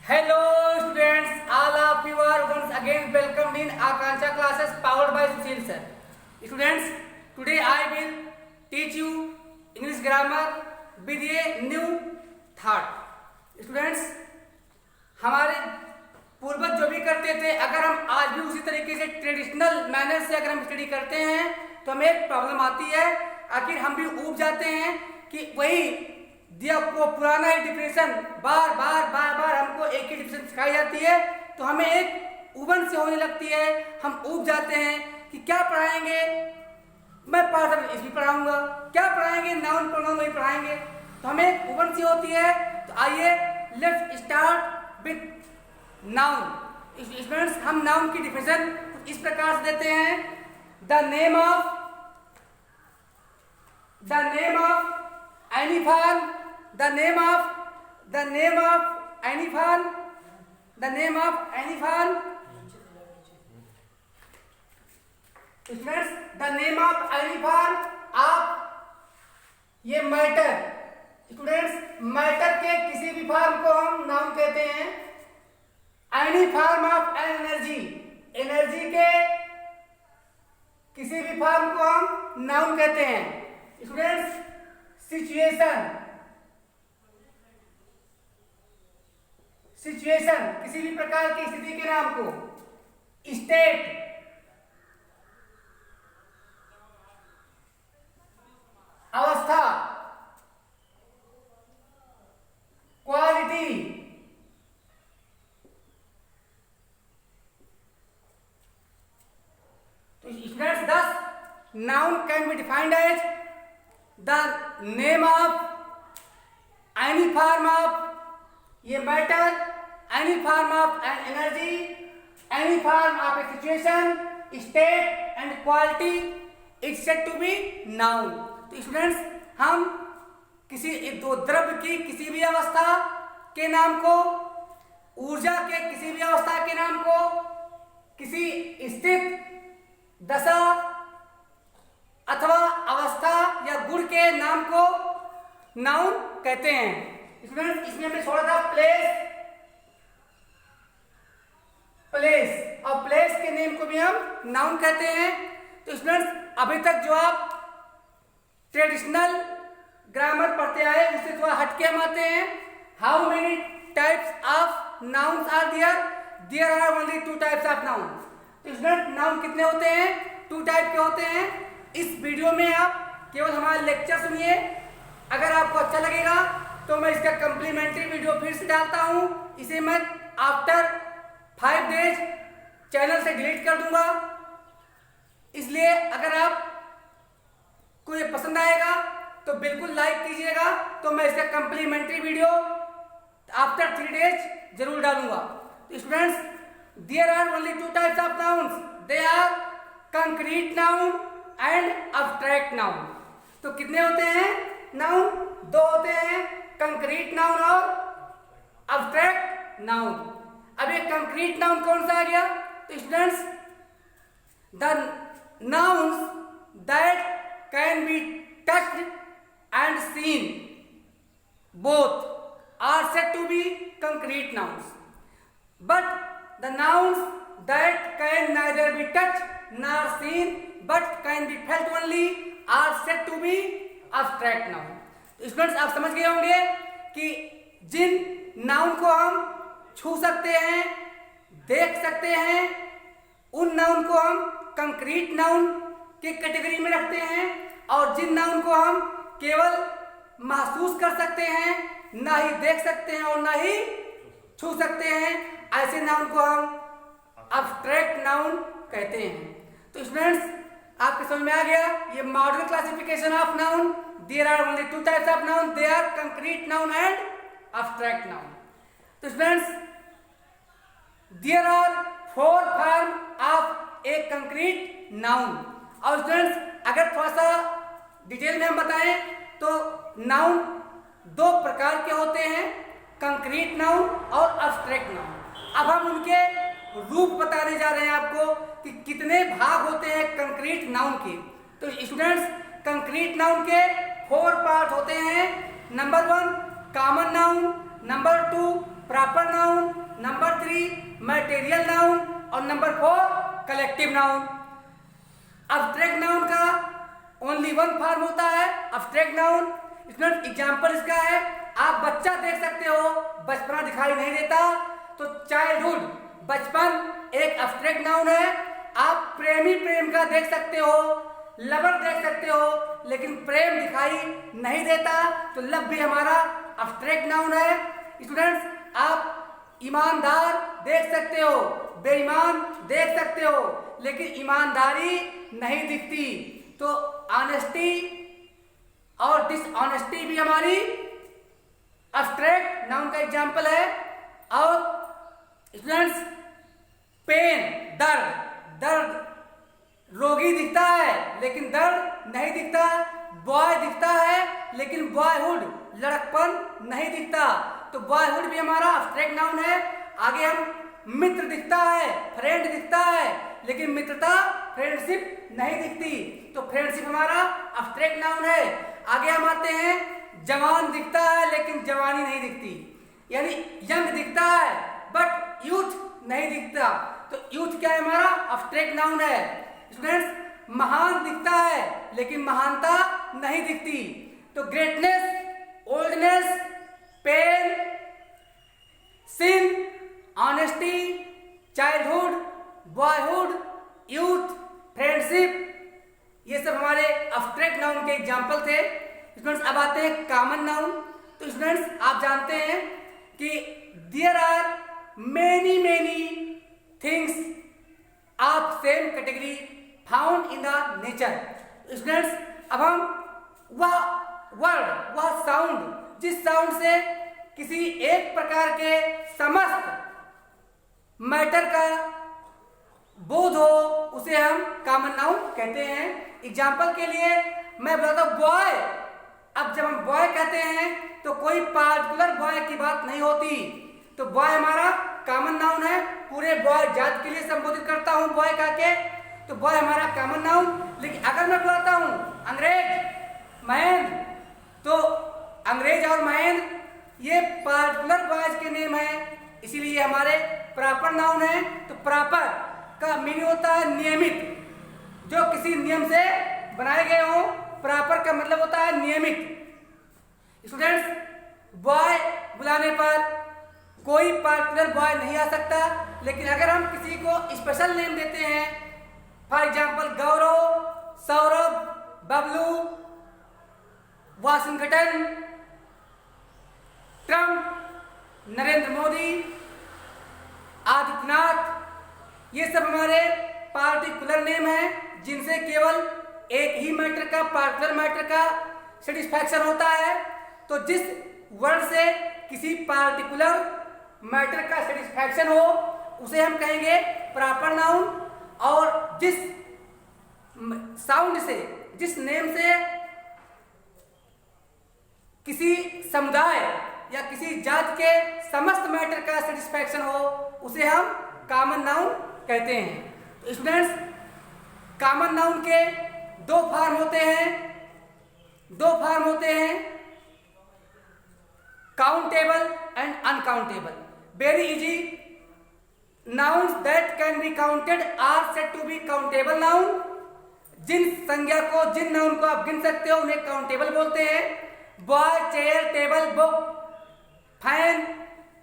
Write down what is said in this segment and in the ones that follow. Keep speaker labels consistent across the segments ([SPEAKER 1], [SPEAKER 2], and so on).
[SPEAKER 1] Hello students, all of you are once again welcomed in Akanksha classes powered by Sushil sir. Students, today I will teach you English grammar with a new thought. Students, हमारे पूर्वज जो भी करते थे, अगर हम आज भी उसी तरीके से ट्रेडिशनल मैनर से अगर हम स्टडी करते हैं तो हमें एक प्रॉब्लम आती है। आखिर हम भी ऊब जाते हैं कि वही दिया को पुराना ही डिफिनेशन बार बार हमको एक ही डिफिनेशन सिखाई जाती है, तो हमें एक उबन से होने लगती है। हम ऊब जाते हैं कि क्या पढ़ाएंगे, मैं पार्ट इसमें पढ़ाऊंगा, क्या पढ़ाएंगे, नाउन प्रोनाउन वही पढ़ाएंगे, तो हमें एक उबन सी होती है। तो आइए let's start with noun. Students, हम नाउन की डिफिनेशन इस प्रकार से देते हैं। The name of any farm, the name of any farm, the name of any farm. Students, the name of any farm आप ये मैटर, स्टूडेंट्स मैटर के किसी भी फार्म को हम नाउन कहते हैं। Any form of energy, energy के किसी भी फार्म को हम नाउन कहते हैं। स्टूडेंट्स, सिचुएशन किसी भी प्रकार की स्थिति के नाम को, स्टेट, अवस्था, क्वालिटी, तो students this noun can be defined as the name of any form of ये matter, any form of an energy, any form of a situation, state and quality is said to be noun. तो students, हम किसी दो द्रव्य की किसी भी अवस्था के नाम को, ऊर्जा के किसी भी अवस्था के नाम को, किसी स्थित दशा अथवा अवस्था या गुण के नाम को नाउन कहते हैं। स्टूडेंट्स, इसमें हमने छोड़ा था प्लेस और प्लेस के नेम को भी हम नाउन कहते हैं। तो स्टूडेंट्स, अभी तक जो आप ट्रेडिशनल ग्रामर पढ़ते आए उससे थोड़ा हटके हम आते हैं। How many types of nouns are there? There are only 2 types of noun. तो स्टूडेंट, नाउन कितने होते हैं? 2 टाइप के होते हैं। इस वीडियो में आप केवल हमारा लेक्चर सुनिए। अगर आपको अच्छा लगेगा तो मैं इसका कम्प्लीमेंट्री वीडियो फिर से डालता हूं। इसे मैं आफ्टर 5 डेज चैनल से डिलीट कर दूंगा। इसलिए अगर आप को ये पसंद आएगा तो बिल्कुल लाइक कीजिएगा, तो मैं इसका कम्प्लीमेंट्री वीडियो आफ्टर 3 डेज जरूर डालूंगा। तो students, there are only 2 types of nouns. They are concrete noun and abstract noun. तो कितने होते हैं नाउन? 2 होते हैं, कंक्रीट नाउन और अब्स्ट्रैक्ट नाउन। अब ये कंक्रीट नाउन कौन सा आ गया? तो students, the nouns that can be touched and seen both are said to be concrete nouns, but the nouns that can neither be touched nor seen but can be felt only are said to be abstract noun. तो students, आप समझ गए होंगे कि जिन noun को हम छू सकते हैं, देख सकते हैं, उन नाउन को हम कंक्रीट नाउन के कैटेगरी में रखते हैं, और जिन नाउन को हम केवल महसूस कर सकते हैं, ना ही देख सकते हैं और ना ही छू सकते हैं, ऐसे नाउन को हम अब्स्ट्रैक्ट नाउन कहते हैं। तो स्टूडेंट्स, आपके समझ में आ गया ये modern classification of noun. There are only 2 types of noun, they are concrete noun and abstract noun. तो students, there are 4 form of a concrete noun. और स्टूडेंट्स, अगर थोड़ा सा डिटेल में हम बताएं तो नाउन 2 प्रकार के होते हैं, कंक्रीट नाउन और अब्स्ट्रैक्ट नाउन। अब हम उनके रूप बताने जा रहे हैं आपको कि कितने भाग होते हैं कंक्रीट नाउन के। तो स्टूडेंट्स, कंक्रीट नाउन के 4 पार्ट होते हैं। Number 1 common noun, number 2 proper noun, number 3 material noun और number 4 collective noun. Abstract noun का ओनली वन फॉर्म होता है अब्स्ट्रैक्ट नाउन। स्टूडेंट एग्जांपल इसका है, आप बच्चा देख सकते हो, बचपना दिखाई नहीं देता, तो चाइल्डहुड बचपन एक अब्स्ट्रैक्ट नाउन है। आप प्रेमी प्रेम का देख सकते हो, लवर देख सकते हो, लेकिन प्रेम दिखाई नहीं देता, तो लव भी हमारा अब्स्ट्रैक्ट नाउन है। स्टूडेंट्स, आप ईमानदार देख सकते हो, बेईमान देख सकते हो, लेकिन ईमानदारी नहीं दिखती, तो ऑनेस्टी और डिसऑनेस्टी भी हमारी अब्स्ट्रैक्ट नाउन का एग्जाम्पल है। और स्टूडेंट्स, पेन दर्द रोगी दिखता है लेकिन दर्द नहीं दिखता, बॉय दिखता है लेकिन बॉयहुड लड़कपन नहीं दिखता, तो बॉयहुड भी हमारा अब्स्ट्रैक्ट नाउन है। आगे हम मित्र दिखता है, फ्रेंड दिखता है, लेकिन मित्रता फ्रेंडशिप नहीं दिखती, तो फ्रेंडशिप हमारा अब्स्ट्रैक्ट नाउन है। आगे हम आते हैं, जवान दिखता है लेकिन जवानी नहीं दिखती, यानी यंग दिखता है बट यूथ नहीं दिखता, तो यूथ क्या है हमारा अब्स्ट्रैक्ट नाउन है। स्टूडेंट्स, महान दिखता है लेकिन महानता नहीं दिखती, तो greatness, oldness, pain, sin, honesty, childhood, boyhood, youth, friendship, ये सब हमारे अब्स्ट्रैक्ट नाउन के एग्जाम्पल थे। स्टूडेंट्स, अब आते हैं कॉमन नाउन। तो स्टूडेंट्स, आप जानते हैं कि there are many things of same category found in the nature. Students, अब हम वह साउंड जिस साउंड से किसी एक प्रकार के समस्त मैटर का बोध हो, उसे हम कॉमन नाउन कहते हैं। एग्जाम्पल के लिए मैं बताता हूं बॉय। अब जब हम बॉय कहते हैं तो कोई पार्टिकुलर बॉय की बात नहीं होती, तो बॉय हमारा कॉमन नाउन है, पूरे बॉय जात के लिए संबोधित करता हूं बॉय कह के, तो बॉय हमारा कॉमन नाउन। लेकिन अगर मैं बुलाता हूं अंग्रेज, महेंद्र, तो अंग्रेज और महेंद्र ये पार्टिकुलर बॉयज के नेम है, इसीलिए हमारे प्रॉपर नाउन है। तो प्रॉपर का मीनिंग होता है नियमित, जो किसी नियम से बनाए गए हो। प्रॉपर का मतलब होता है नियमित। स्टूडेंट्स, बॉय बुलाने पर कोई पार्टिकुलर बॉय नहीं आ सकता, लेकिन अगर हम किसी को स्पेशल नेम देते हैं, for example Gaurav, Saurabh, Bablu, Washington, Trump, Narendra Modi, Adityanath, ये सब हमारे पार्टिकुलर नेम हैं, जिनसे केवल एक ही मैटर का, पार्टिकुलर मैटर का सेटिस्फैक्शन होता है। तो जिस वर्ड से किसी पार्टिकुलर मैटर का सेटिस्फैक्शन हो, उसे हम कहेंगे प्रॉपर नाउन। और जिस साउंड से, जिस नेम से किसी समुदाय या किसी जात के समस्त मैटर का सेटिस्फैक्शन हो, उसे हम कॉमन नाउन कहते हैं। तो स्टूडेंट्स, कॉमन नाउन के दो फॉर्म होते हैं, countable and uncountable. Very easy, nouns that can be counted are said to be countable noun. जिन संज्ञा को, जिन नाउन को आप गिन सकते हो, उन्हें काउंटेबल बोलते हैं। Boy, chair, table, book, fan,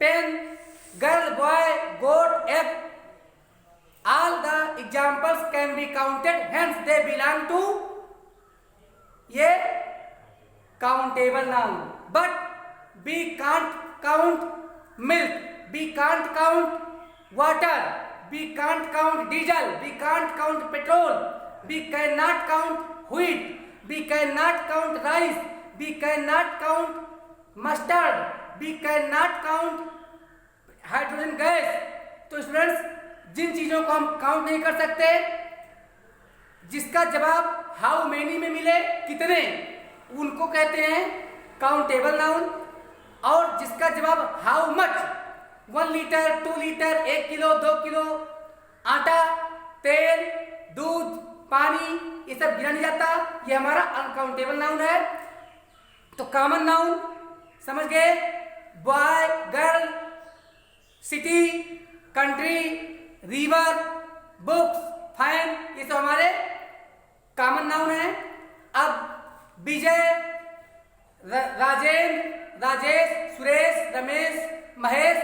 [SPEAKER 1] pen, girl, boy, goat, egg, all the examples can be counted, hence they belong to ये countable noun. But we can't count milk, we can't count water, we can't count diesel, we can't count petrol, we cannot count wheat, we cannot count rice, we cannot count mustard, we cannot count hydrogen gas. तो students, जिन चीजों को हम count नहीं कर सकते, जिसका जवाब how many में मिले, कितने, उनको कहते हैं काउंटेबल नाउन। और जिसका जवाब how much, 1 litre, 2 litre, 1 kilo, 2 kilo, आटा, तेल, दूध, पानी, ये सब गिना नहीं जाता, ये हमारा अनकाउंटेबल नाउन है। तो कॉमन नाउन समझ गए, boy, girl, city, country, river, books, fan, ये सब हमारे कॉमन नाउन है। अब विजय, राजेंद्र, राजेश, सुरेश, रमेश, महेश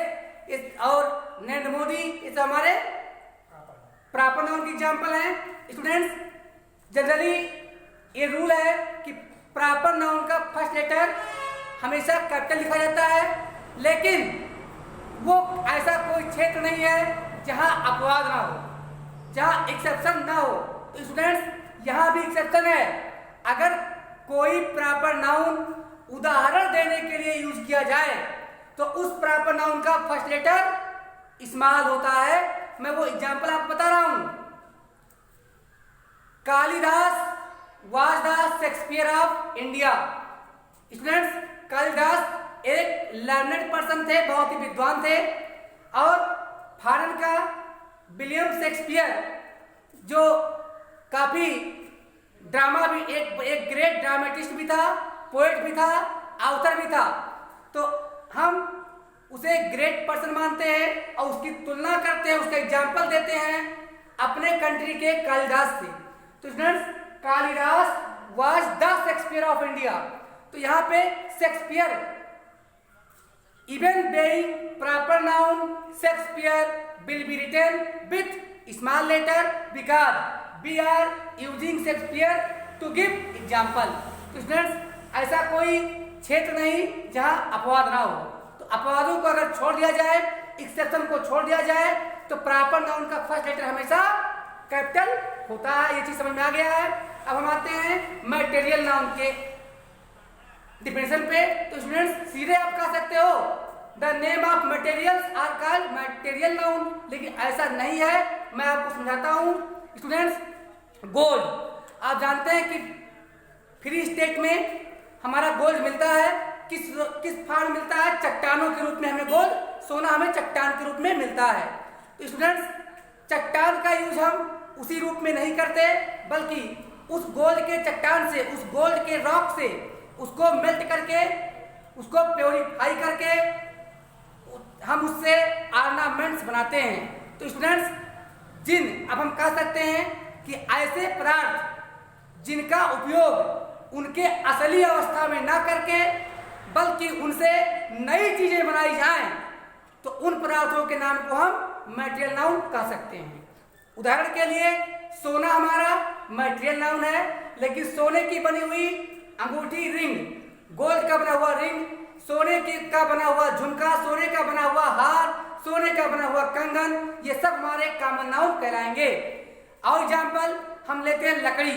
[SPEAKER 1] और नरेंद्र मोदी, ये सब हमारे प्रॉपर नाउन की एग्जाम्पल हैं। स्टूडेंट्स, जनरली ये रूल है कि प्रॉपर नाउन का फर्स्ट लेटर हमेशा कैपिटल लिखा जाता है, लेकिन वो ऐसा कोई क्षेत्र नहीं है जहां अपवाद ना हो, जहां एक्सेप्शन ना हो। तो स्टूडेंट्स, यहां भी एक्सेप्शन है। अगर कोई प्रॉपर नाउन उदाहरण देने के लिए यूज किया जाए तो उस प्रॉपर नाउन का फर्स्ट लेटर स्मॉल होता है। मैं वो एग्जाम्पल आपको बता रहा हूं। Kalidas was the Shakespeare of India. Students, Kalidas एक लर्नेड पर्सन थे, बहुत ही विद्वान थे, और फॉरेन का विलियम शेक्सपियर जो काफी ड्रामा भी एक ग्रेट ड्रामेटिस्ट भी था, पोएट भी था, ऑथर भी था। तो हम उसे ग्रेट पर्सन मानते हैं और उसकी तुलना करते हैं, उसका एग्जाम्पल देते हैं अपने कंट्री के कालिदास से। तो students, Kalidas was the Shakespeare of India. तो यहाँ पे Shakespeare, even being proper noun, Shakespeare will be written with small letter because we are using Shakespeare to give example. तो स्टूडेंट्स, ऐसा कोई क्षेत्र नहीं जहां अपवाद ना हो। तो अपवादों को अगर छोड़ दिया जाए, एक्सेप्शन को छोड़ दिया जाए, तो प्रॉपर नाउन का फर्स्ट लेटर हमेशा कैपिटल होता है। ये चीज समझ में आ गया है। अब हम आते हैं मटेरियल नाउन के डिफिनेशन पे। तो स्टूडेंट्स, सीधे आप कह सकते हो the name of materials are called material noun, लेकिन ऐसा नहीं है। मैं आपको समझाता हूं। स्टूडेंट्स, गोल्ड, आप जानते हैं कि फ्री स्टेट में हमारा गोल्ड मिलता है। किस फॉर्म मिलता है? चट्टानों के रूप में हमें गोल्ड, सोना हमें चट्टान के रूप में मिलता है। तो स्टूडेंट्स, चट्टान का यूज हम उसी रूप में नहीं करते, बल्कि उस गोल्ड के चट्टान से, उस गोल्ड के रॉक से उसको मेल्ट करके, उसको प्योरीफाई करके हम उससे ऑर्नामेंट्स बनाते हैं। तो स्टूडेंट्स, अब हम कह सकते हैं कि ऐसे पदार्थ जिनका उपयोग उनके असली अवस्था में ना करके बल्कि उनसे नई चीजें बनाई जाएं, तो उन पदार्थों के नाम को हम मटेरियल नाउन कह सकते हैं। उदाहरण के लिए, सोना हमारा मटेरियल नाउन है, लेकिन सोने की बनी हुई अंगूठी, रिंग, गोल्ड का बना हुआ रिंग, सोने का बना हुआ झुमका, सोने का बना हुआ हार, सोने का बना हुआ कंगन, ये सब हमारे कॉमन नाउन कहलाएंगे। और एग्जाम्पल हम लेते हैं लकड़ी।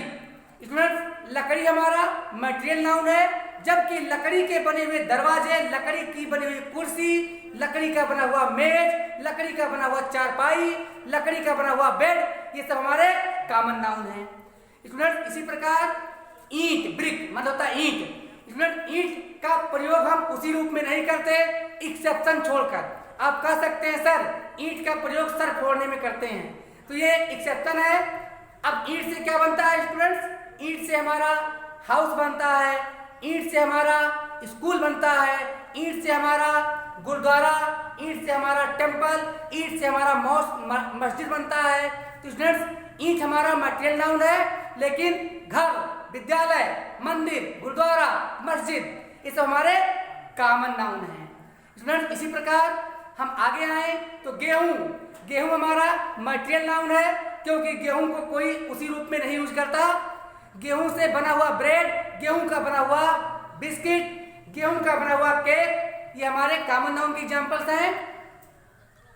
[SPEAKER 1] स्टूडेंट्स, लकड़ी हमारा मटेरियल नाउन है, जबकि लकड़ी के बने हुए दरवाजे, लकड़ी की बनी हुई कुर्सी, लकड़ी का बना हुआ मेज, लकड़ी का बना हुआ चारपाई, लकड़ी का बना हुआ बेड, ये सब हमारे कॉमन नाउन है। स्टूडेंट्स, इसी प्रकार ईंट, ब्रिक मतलब होता है ईंट। स्टूडेंट, ईंट का प्रयोग हम उसी रूप में नहीं करते, एक्सेप्शन छोड़कर। आप कह सकते हैं सर ईंट का प्रयोग सर फोड़ने में करते हैं, तो ये एक एक्सेप्शन है। अब ईंट से क्या बनता है स्टूडेंट्स? ईंट से हमारा हाउस बनता है, ईंट से हमारा स्कूल बनता है, ईंट से हमारा गुरुद्वारा, ईंट से हमारा टेम्पल, ईंट से हमारा मस्जिद बनता है। तो स्टूडेंट्स, ईंट हमारा मटेरियल नाउन है, लेकिन घर, विद्यालय, मंदिर, गुरुद्वारा, मस्जिद, ये सब हमारे कॉमन नाउन है। स्टूडेंट्स, इसी प्रकार हम आगे आए तो गेहूं हमारा मटेरियल नाउन है, क्योंकि गेहूं को कोई उसी रूप में नहीं यूज करता। गेहूं से बना हुआ ब्रेड, गेहूं का बना हुआ बिस्किट, गेहूं का बना हुआ केक, ये हमारे कॉमन नाउन के एग्जांपल्स हैं।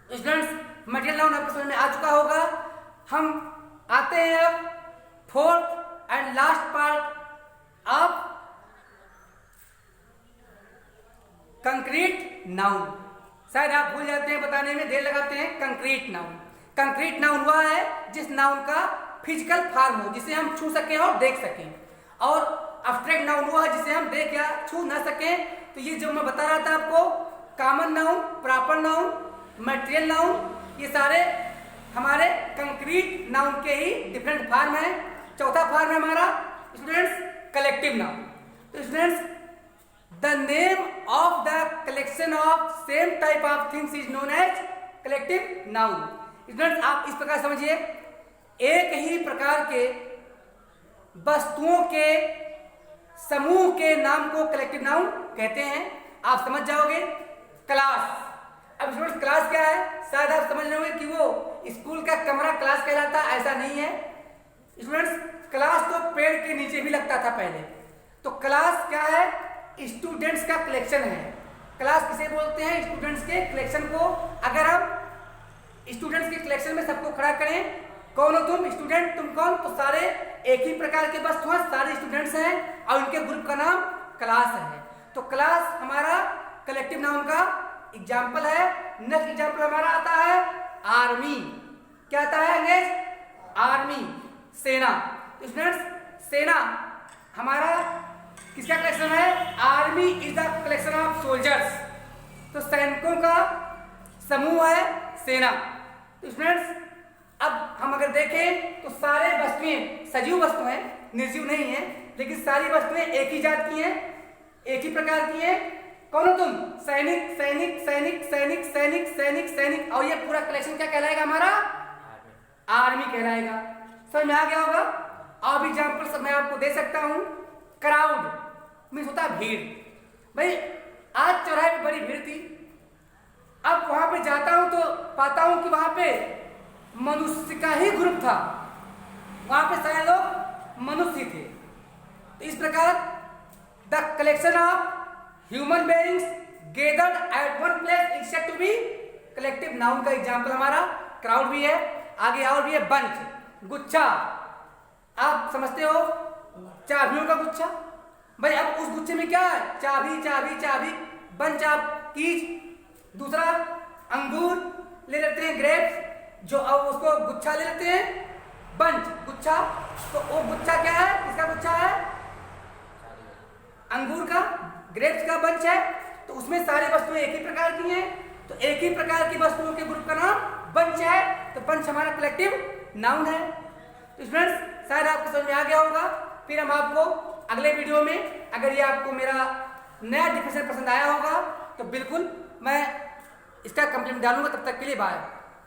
[SPEAKER 1] स्टूडेंट्स, मटेरियल नाउन आपको समझ में आ चुका होगा। हम आते हैं अब fourth and last part of concrete noun. शायद आप भूल जाते हैं बताने में, देर लगाते हैं। कंक्रीट नाउन, कंक्रीट नाउन हुआ है जिस नाउन का फिजिकल फॉर्म हो, जिसे हम छू सकें और देख सकें, और अब्स्ट्रैक्ट नाउन हुआ है जिसे हम देख या छू ना सकें। तो ये जो मैं बता रहा था आपको, common noun, proper noun, material noun, ये सारे हमारे कंक्रीट नाउन के ही डिफरेंट फॉर्म है। चौथा फॉर्म है हमारा स्टूडेंट्स कलेक्टिव नाउन। तो students, the name of the collection of same type of things is known as collective noun. Students आप इस प्रकार समझिए, एक ही प्रकार के वस्तुओं के समूह के नाम को कलेक्टिव नाउन कहते हैं। आप समझ जाओगे। क्लास, अब स्टूडेंट्स क्लास क्या है, शायद आप समझ रहे होंगे कि वो स्कूल का कमरा क्लास कहलाता है, ऐसा नहीं है स्टूडेंट्स। क्लास तो पेड़ के नीचे भी लगता था पहले। तो क्लास क्या है, स्टूडेंट्स का कलेक्शन है। क्लास किसे बोलते हैं, स्टूडेंट्स के कलेक्शन को। अगर हम स्टूडेंट्स के कलेक्शन में सबको खड़ा करें, कौन हो तुम, स्टूडेंट, तुम कौन, तो सारे एक ही प्रकार के वस्तु हैं, सारे स्टूडेंट्स हैं और उनके ग्रुप का नाम क्लास है। तो क्लास हमारा कलेक्टिव नाउन का एग्जाम्पल है। नेक्स्ट एग्जाम्पल हमारा आता है आर्मी। क्या आता है अंग्रेज, आर्मी, सेना। स्टूडेंट्स सेना हमारा किसका कलेक्शन है, army is the collection of soldiers. तो सैनिकों का समूह है सेना। तो स्टूडेंट्स अब हम अगर देखें तो सारे वस्तुएं सजीव वस्तु हैं, निर्जीव नहीं है, लेकिन सारी वस्तुएं एक ही जात की हैं, एक ही प्रकार की हैं। कौन हो तुम, सैनिक सैनिक सैनिक सैनिक सैनिक सैनिक सैनिक, और ये पूरा कलेक्शन क्या कहलाएगा हमारा, आर्मी कहलाएगा। समझ में आ गया होगा। अब एग्जाम्पल मैं आपको दे सकता हूं। क्राउड मीन्स होता है भीड़। भाई आज चौराहे पे बड़ी भीड़ थी, अब वहां पे जाता हूं तो पाता हूं कि वहां पे मनुष्य का ही ग्रुप था, वहां पे सारे लोग मनुष्य थे। तो इस प्रकार the collection of human beings gathered at one place is said to be collective noun का एग्जांपल हमारा क्राउड भी है। आगे और भी है बंच, गुच्छा। आप समझते हो चाबियों का गुच्छा। भाई अब उस गुच्छे में क्या है, चाबी चाबी चाबी, बंच ऑफ कीज। दूसरा अंगूर ले लेते हैं, ग्रेप्स, जो अब उसको गुच्छा ले लेते हैं, बंच गुच्छा। तो वो गुच्छा क्या है, किसका गुच्छा है, अंगूर का, ग्रेप्स का बंच है। तो उसमें सारी वस्तुएं एक ही प्रकार की हैं, तो एक ही प्रकार की वस्तुओं के ग्रुप का नाम बंच है। तो बंच हमारा कलेक्टिव नाउन है। तो स्टूडेंट्स शायद आपको समझ में आ गया होगा। फिर हम आपको अगले वीडियो में, अगर ये आपको मेरा नया डिफिनेशन पसंद आया होगा तो बिल्कुल मैं इसका कंप्लीमेंट डालूंगा। तब तक के लिए बाय।